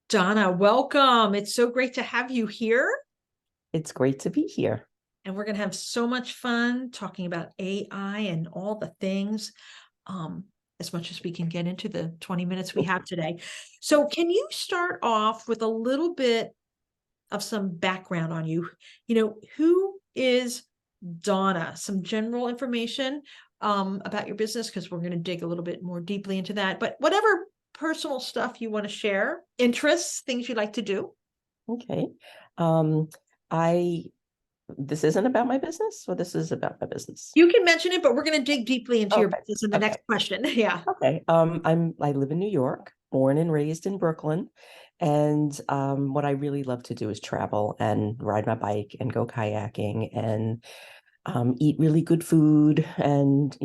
Donna, welcome. It's so great to have you here. It's great to be here. And we're going to have so much fun talking about AI and all the things, um, as much as we can get into the 20 minutes we have today. So, can you start off with a little bit of some background on you? Who is Donna? Some general information about your business, because we're going to dig a little bit more deeply into that. But whatever personal stuff you want to share, interests, things you like to do. Okay. Um, I this isn't about my business, or this is about my business. You can mention it, but we're going to dig deeply into your Okay. business in the Okay. next question. Yeah. Okay. I live in New York, born and raised in Brooklyn. And what I really love to do is travel and ride my bike and go kayaking and eat really good food and,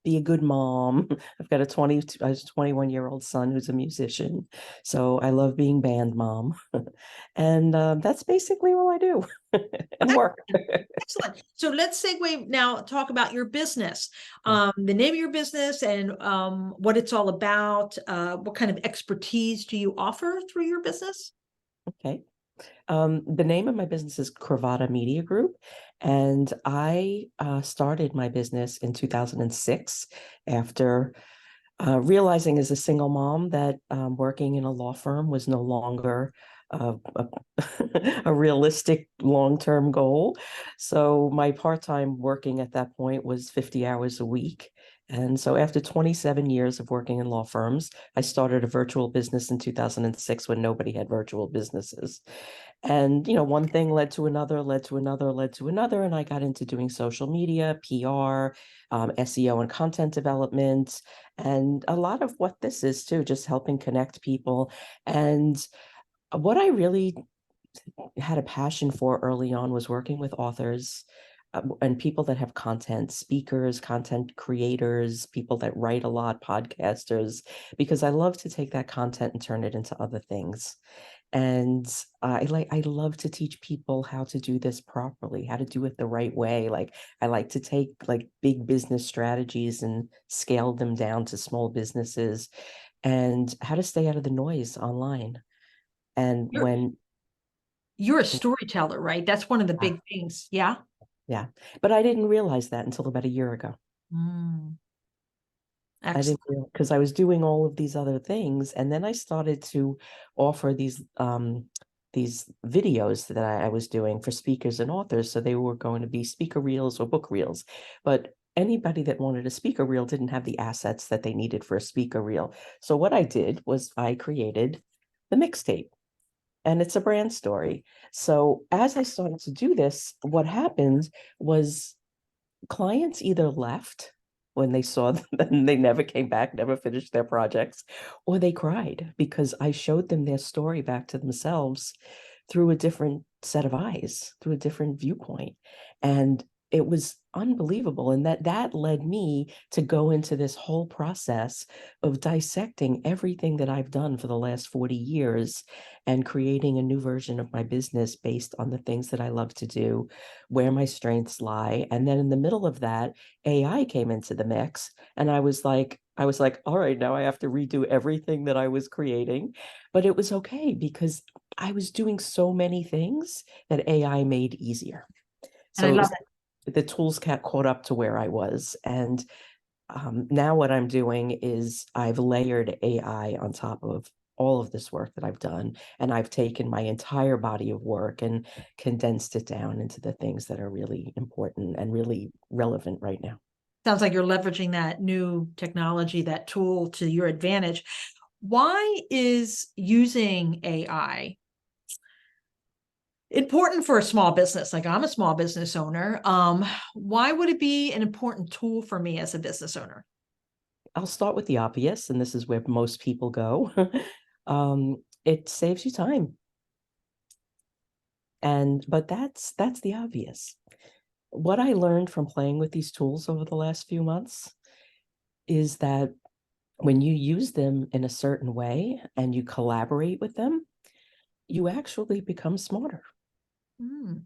be a good mom. I've got a 21-year-old son who's a musician. So I love being band mom. And that's basically all I do and work. Excellent. So let's segue now, talk about your business, Yeah. the name of your business and what it's all about. What kind of expertise do you offer through your business? Okay. The name of my business is Cravotta Media Group, and I started my business in 2006 after realizing as a single mom that working in a law firm was no longer a, a realistic long-term goal. So my part-time working at that point was 50 hours a week. And so after 27 years of working in law firms, I started a virtual business in 2006 when nobody had virtual businesses. And, one thing led to another, led to another, led to another. And I got into doing social media, PR, SEO and content development, and a lot of what this is too, just helping connect people. And what I really had a passion for early on was working with authors and people that have content, speakers, content creators, people that write a lot, podcasters, because I love to take that content and turn it into other things. And I love to teach people how to do this properly, how to do it the right way. Like I like to take like big business strategies and scale them down to small businesses and how to stay out of the noise online. And You're when you're a storyteller, right? That's one of the yeah, big things. Yeah. yeah. But I didn't realize that until about a year ago. Mm, I didn't excellent. because I was doing all of these other things, and then I started to offer these videos that I was doing for speakers and authors. So they were going to be speaker reels or book reels, but anybody that wanted a speaker reel didn't have the assets that they needed for a speaker reel. So what I did was I created the mixtape, and it's a brand story. So as I started to do this, what happened was clients either left when they saw them and they never came back, never finished their projects, or they cried because I showed them their story back to themselves through a different set of eyes, through a different viewpoint. And it was unbelievable. And that led me to go into this whole process of dissecting everything that I've done for the last 40 years and creating a new version of my business based on the things that I love to do, where my strengths lie. And then in the middle of that, AI came into the mix. And I was like, all right, now I have to redo everything that I was creating. But it was okay because I was doing so many things that AI made easier. And I So it love was it. the tools got caught up to where I was. And now what I'm doing is I've layered AI on top of all of this work that I've done. And I've taken my entire body of work and condensed it down into the things that are really important and really relevant right now. Sounds like you're leveraging that new technology, that tool to your advantage. Why is using AI important for a small business? Like I'm a small business owner. Why would it be an important tool for me as a business owner? I'll start with the obvious, and this is where most people go. It saves you time. But that's the obvious. What I learned from playing with these tools over the last few months is that when you use them in a certain way and you collaborate with them, you actually become smarter Hmm.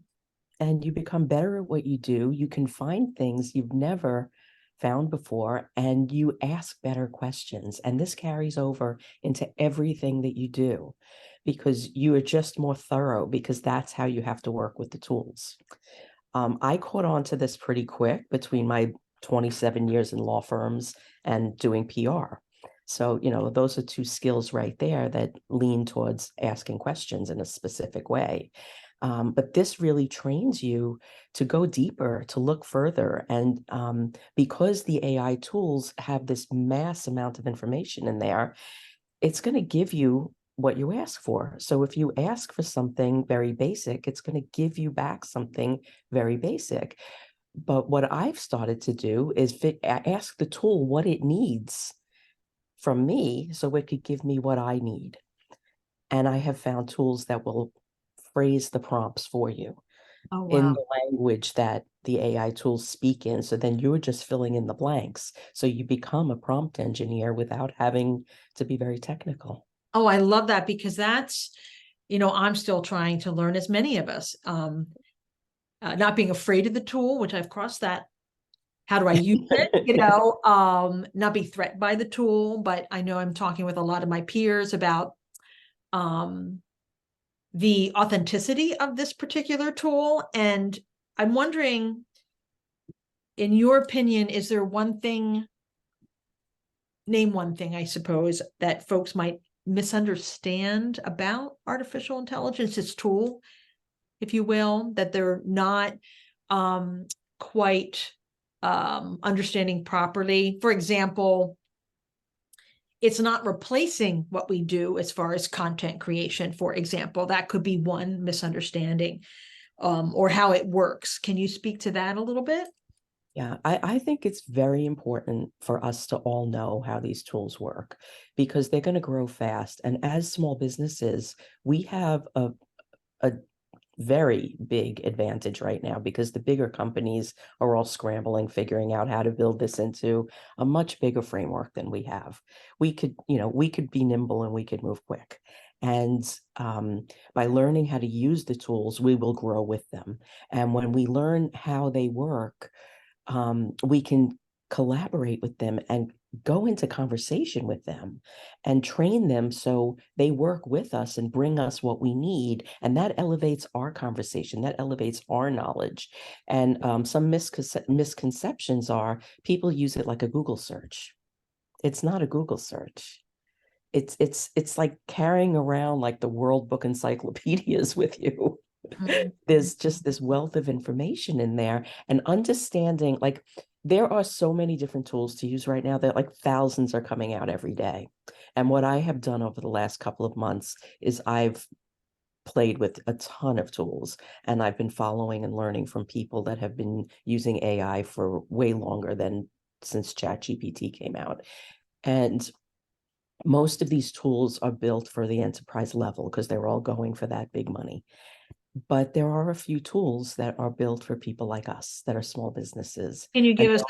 and you become better at what you do. You can find things you've never found before, and you ask better questions. And this carries over into everything that you do because you are just more thorough, because that's how you have to work with the tools. I caught on to this pretty quick between my 27 years in law firms and doing PR. So, those are two skills right there that lean towards asking questions in a specific way. But this really trains you to go deeper, to look further. And because the AI tools have this mass amount of information in there, it's going to give you what you ask for. So if you ask for something very basic, it's going to give you back something very basic. But what I've started to do is ask the tool what it needs from me so it could give me what I need. And I have found tools that will phrase the prompts for you Oh, in wow. the language that the AI tools speak in. So then you're just filling in the blanks. So you become a prompt engineer without having to be very technical. Oh, I love that, because that's, I'm still trying to learn, as many of us, not being afraid of the tool, which I've crossed that. How do I use it? Not be threatened by the tool, but I know I'm talking with a lot of my peers about the authenticity of this particular tool. And I'm wondering, in your opinion, is there name one thing, I suppose, that folks might misunderstand about artificial intelligence, its tool, if you will, that they're not quite understanding properly? For example, it's not replacing what we do as far as content creation, for example. That could be one misunderstanding, or how it works. Can you speak to that a little bit? Yeah, I think it's very important for us to all know how these tools work because they're going to grow fast. And as small businesses, we have a very big advantage right now because the bigger companies are all scrambling, figuring out how to build this into a much bigger framework than we have. We could be nimble and we could move quick. And by learning how to use the tools, we will grow with them. And when we learn how they work, we can collaborate with them and go into conversation with them and train them so they work with us and bring us what we need. And that elevates our conversation, that elevates our knowledge. And some misconceptions are people use it like a Google search. It's not a Google search. It's like carrying around like the World Book encyclopedias with you. There's just this wealth of information in there, and understanding, like, there are so many different tools to use right now that like thousands are coming out every day. And what I have done over the last couple of months is I've played with a ton of tools, and I've been following and learning from people that have been using AI for way longer than since ChatGPT came out. And most of these tools are built for the enterprise level because they're all going for that big money. But there are a few tools that are built for people like us that are small businesses. Can you And give us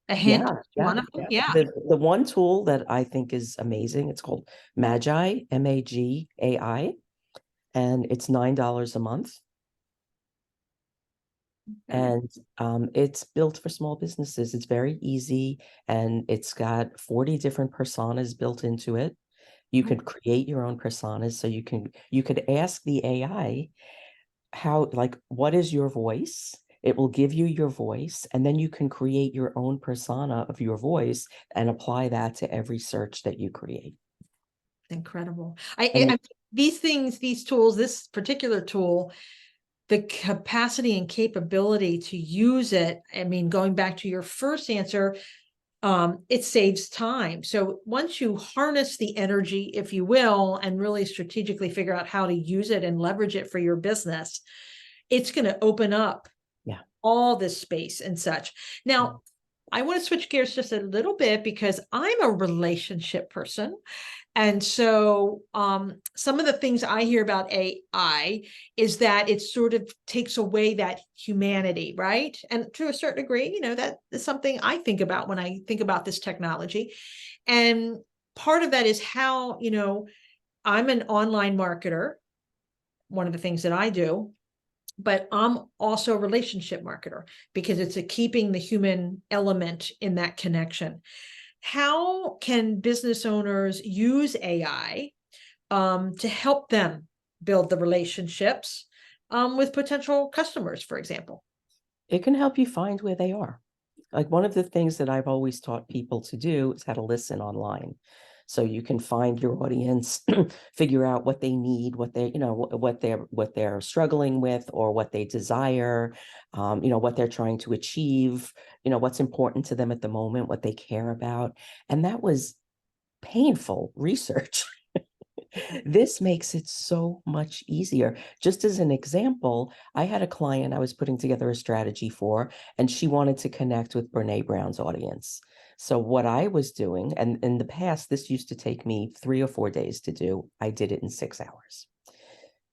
a hint? yeah, One yeah, of them? yeah. Yeah. The one tool that I think is amazing, it's called Magi, MAGAI, and it's $9 a month. Okay. And it's built for small businesses. It's very easy, and it's got 40 different personas built into it. You can create your own personas, so you could ask the AI how, like, what is your voice? It will give you your voice, and then you can create your own persona of your voice and apply that to every search that you create. Incredible. And These things, these tools, this particular tool, the capacity and capability to use it. I mean, going back to your first answer, it saves time. So once you harness the energy, if you will, and really strategically figure out how to use it and leverage it for your business, it's going to open up yeah, all this space and such. Now, I want to switch gears just a little bit because I'm a relationship person. And so some of the things I hear about AI is that it sort of takes away that humanity, right? And to a certain degree, that is something I think about when I think about this technology. And part of that is how, I'm an online marketer. One of the things that I do. but I'm also a relationship marketer because it's a keeping the human element in that connection. How can business owners use AI to help them build the relationships with potential customers, for example? It can help you find where they are. Like one of the things that I've always taught people to do is how to listen online. So you can find your audience, figure out what they need, what they, what they're struggling with or what they desire, what they're trying to achieve, what's important to them at the moment, what they care about. And that was painful research. This makes it so much easier. Just as an example, I had a client I was putting together a strategy for, and she wanted to connect with Brene Brown's audience. So what I was doing, and in the past, this used to take me 3 or 4 days to do, I did it in 6 hours.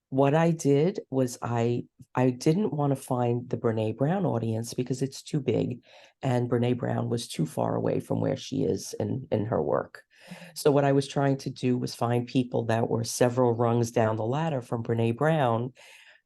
What I did was I didn't want to find the Brene Brown audience because it's too big, and Brene Brown was too far away from where she is in her work. So what I was trying to do was find people that were several rungs down the ladder from Brene Brown,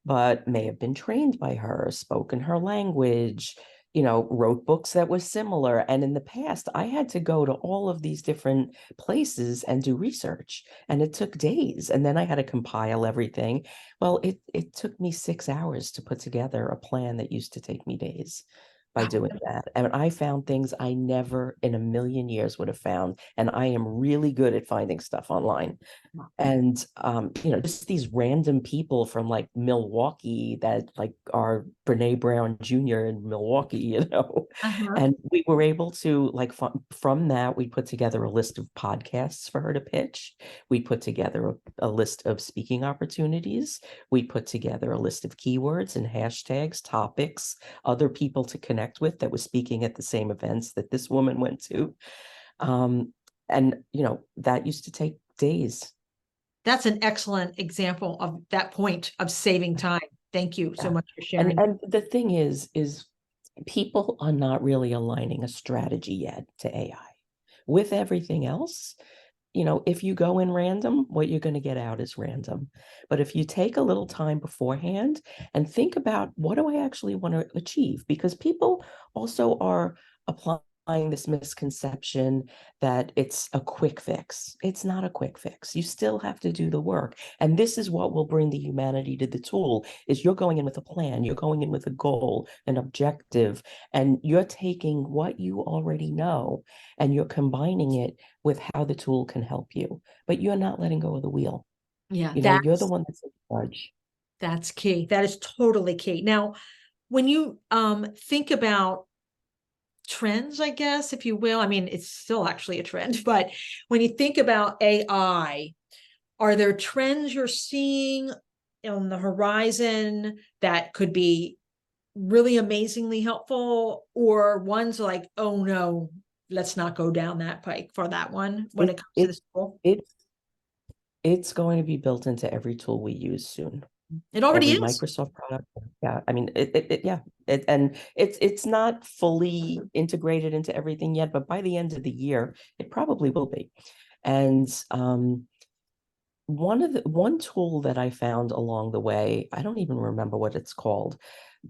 but may have been trained by her, spoken her language, wrote books that were similar. And in the past, I had to go to all of these different places and do research, and it took days. And then I had to compile everything. Well, it took me 6 hours to put together a plan that used to take me days by doing that. And I found things I never in a million years would have found. And I am really good at finding stuff online. And just these random people from like Milwaukee that like are Brene Brown Jr. in Milwaukee, Uh-huh. and we were able to like from that we put together a list of podcasts for her to pitch. We put together a list of speaking opportunities. We put together a list of keywords and hashtags, topics, other people to connect with that was speaking at the same events that this woman went to. And that used to take days. That's an excellent example of that point of saving time. Thank you so Yeah. much for sharing. And the thing is people are not really aligning a strategy yet to AI. With everything else, if you go in random, what you're going to get out is random. But if you take a little time beforehand and think about what do I actually want to achieve? Because people also are applying this misconception that it's a quick fix. It's not a quick fix. You still have to do the work. And this is what will bring the humanity to the tool is you're going in with a plan, you're going in with a goal, an objective, and you're taking what you already know and you're combining it with how the tool can help you, but you're not letting go of the wheel. Yeah, You're the one that's in charge. that's key. That is totally key. Now, when you think about trends, I guess, if you will, I mean, it's still actually a trend, but when you think about AI, are there trends you're seeing on the horizon that could be really amazingly helpful, or ones like, oh no, let's not go down that pike for that one when it It comes to it this tool? it's it's going to be built into every tool we use soon. It already Every is. Microsoft product. Yeah, I mean yeah. And it's not fully integrated into everything yet, but by the end of the year, it probably will be. And one tool that I found along the way, I don't even remember what it's called,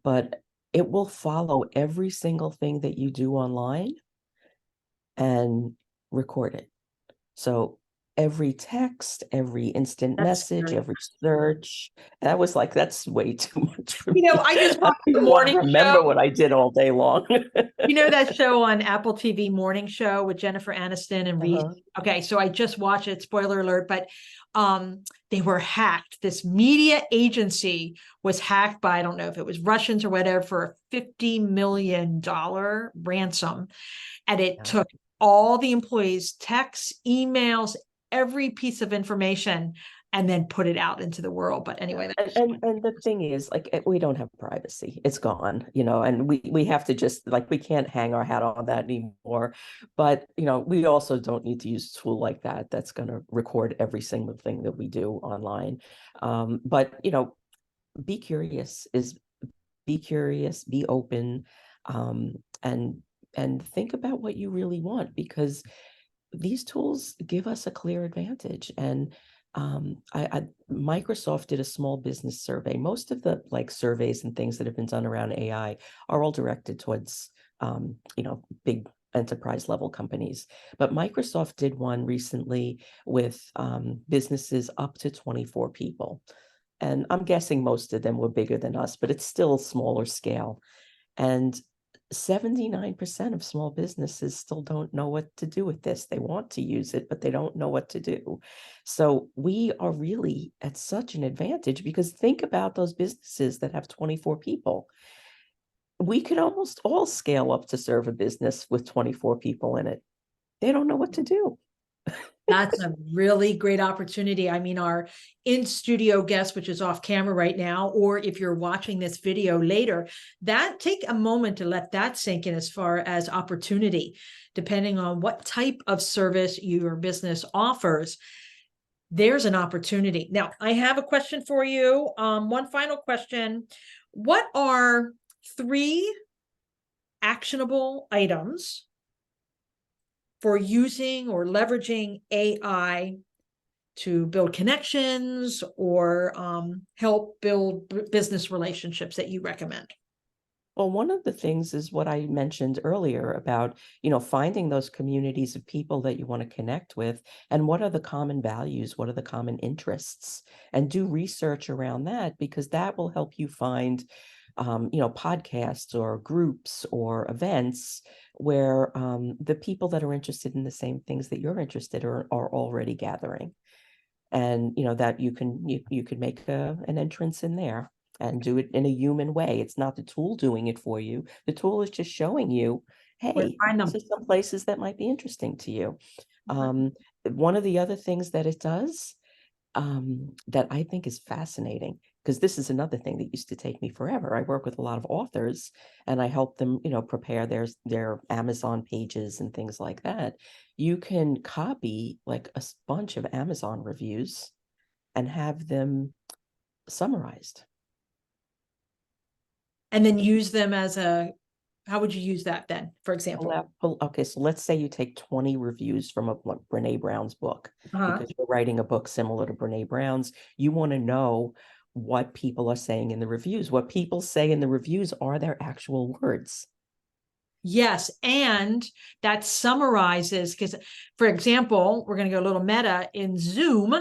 but it will follow every single thing that you do online and record it. So every text, every instant That's message, scary. every search, that was like, that's way too much for me. I just I watched don't the even want morning to remember show. what I did all day long. That show on Apple TV Morning Show with Jennifer Aniston and Reese? Uh-huh. Okay, so I just watched it, spoiler alert, but they were hacked. This media agency was hacked by, I don't know if it was Russians or whatever, for a $50 million ransom. And it Yeah. took all the employees' texts, emails, every piece of information, and then put it out into the world. But anyway, And the thing is, like, we don't have privacy. It's gone, and we have to just like we can't hang our hat on that anymore. But we also don't need to use a tool like that that's going to record every single thing that we do online. But be curious is be curious, be open, um, and think about what you really want because these tools give us a clear advantage and Microsoft did a small business survey. Most of the like surveys and things that have been done around AI are all directed towards, big enterprise level companies. But Microsoft did one recently with businesses up to 24 people. And I'm guessing most of them were bigger than us, but it's still smaller scale. And 79% of small businesses still don't know what to do with this. They want to use it, but they don't know what to do. So we are really at such an advantage, because think about those businesses that have 24 people. We could almost all scale up to serve a business with 24 people in it. They don't know what to do. That's a really great opportunity. I mean, our in-studio guest, which is off camera right now, or if you're watching this video later, that take a moment to let that sink in as far as opportunity, depending on what type of service your business offers. There's an opportunity. Now, I have a question for you. One final question. What are 3 actionable items for using or leveraging AI to build connections or help build business relationships that you recommend? Well, one of the things is what I mentioned earlier about, finding those communities of people that you want to connect with, and what are the common values, what are the common interests, and do research around that, because that will help you find, podcasts or groups or events where the people that are interested in the same things that you're interested are already gathering. And that you could make an entrance in there and do it in a human way. It's not the tool doing it for you. The tool is just showing you, Where to hey, find these them? are some places that might be interesting to you. One of the other things that it does, that I think is fascinating, because this is another thing that used to take me forever. I work with a lot of authors, and I help them, prepare their Amazon pages and things like that. You can copy like a bunch of Amazon reviews and have them summarized. And then use them as how would you use that then, for example? Okay, so let's say you take 20 reviews from Brene Brown's book, because you're writing a book similar to Brene Brown's. You want to know what people are saying in the reviews. What people say in the reviews are their actual words. Yes, and that summarizes, because, for example, we're going to go a little meta in Zoom.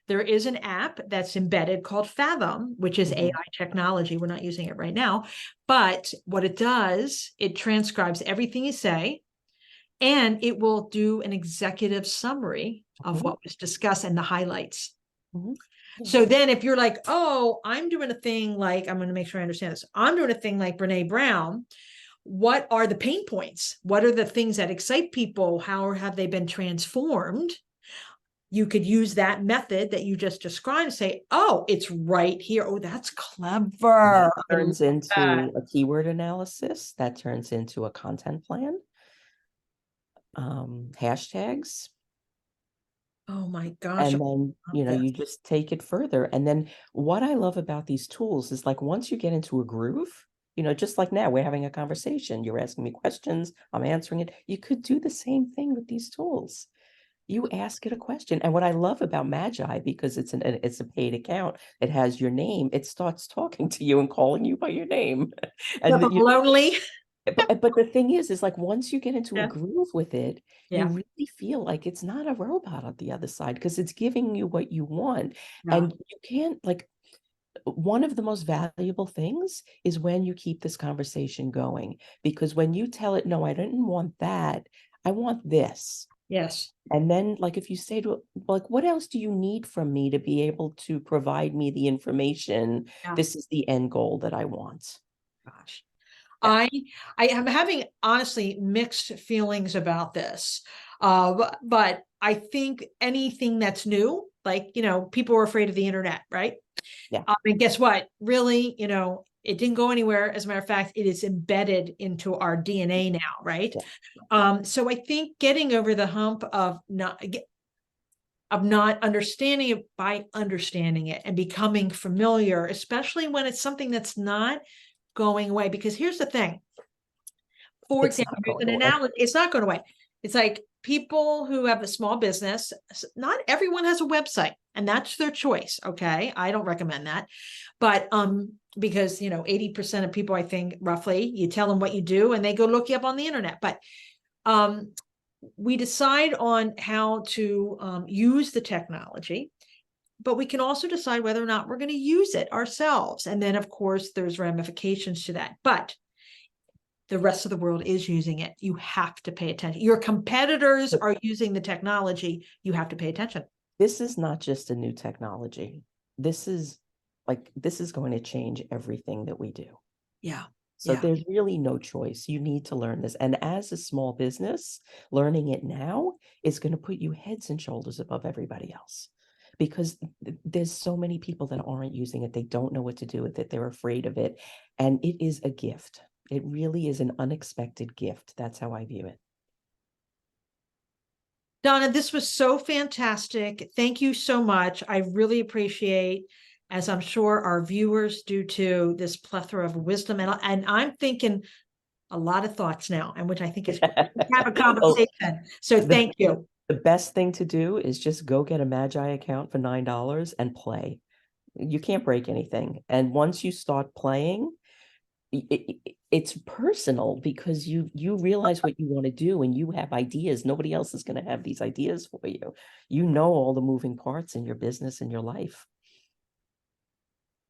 There is an app that's embedded called Fathom, which is AI technology. We're not using it right now, but what it does, it transcribes everything you say, and it will do an executive summary of what was discussed and the highlights. So then if you're like, oh, I'm doing a thing like, I'm going to make sure I understand this. I'm doing a thing like Brene Brown. What are the pain points? What are the things that excite people? How have they been transformed? You could use that method that you just described and say, oh, it's right here. Oh, that's clever. That turns into a keyword analysis. That turns into a content plan. Hashtags. Oh my gosh. And then, you just take it further. And then what I love about these tools is, like, once you get into a groove, just like now we're having a conversation, you're asking me questions, I'm answering it. You could do the same thing with these tools. You ask it a question. And what I love about Magi, because it's a paid account, it has your name, it starts talking to you and calling you by your name. And Lonely. but the thing is like, once you get into a Yeah. groove with it, you Yeah. really feel like it's not a robot on the other side, because it's giving you what you want. Yeah. And you can't, like, one of the most valuable things is when you keep this conversation going, because when you tell it, no, I didn't want that, I want this. Yes. And then, like, if you say to it, like, what else do you need from me to be able to provide me the information? Yeah. This is the end goal that I want. Gosh. Yeah. I am having honestly mixed feelings about this. But I think anything that's new, like, people are afraid of the internet, right? Yeah. And guess what? Really, it didn't go anywhere. As a matter of fact, it is embedded into our DNA now, right? Yeah. So I think getting over the hump of not understanding it by understanding it and becoming familiar, especially when it's something that's not going away. Because here's the thing. For It's example, not here's going an away. analogy. It's not going away. It's like people who have a small business. Not everyone has a website. and that's their choice. Okay. I don't recommend that. But because 80% of people, I think roughly, you tell them what you do and they go look you up on the internet. But we decide on how to use the technology, but we can also decide whether or not we're going to use it ourselves. And then, of course, there's ramifications to that. But the rest of the world is using it. You have to pay attention. Your competitors are using the technology. You have to pay attention. This is not just a new technology. This is going to change everything that we do. Yeah. So Yeah. there's really no choice. You need to learn this. And as a small business, learning it now is going to put you heads and shoulders above everybody else, because there's so many people that aren't using it. They don't know what to do with it. They're afraid of it. And it is a gift. It really is an unexpected gift. That's how I view it. Donna, this was so fantastic. Thank you so much. I really appreciate, as I'm sure our viewers do too, this plethora of wisdom. And I'm thinking a lot of thoughts now, and which I think is great to have a conversation. So thank you. The best thing to do is just go get a Magi account for $9 and play. You can't break anything. And once you start playing, it's personal, because you realize what you want to do and you have ideas. Nobody else is going to have these ideas for you. You know all the moving parts in your business and your life.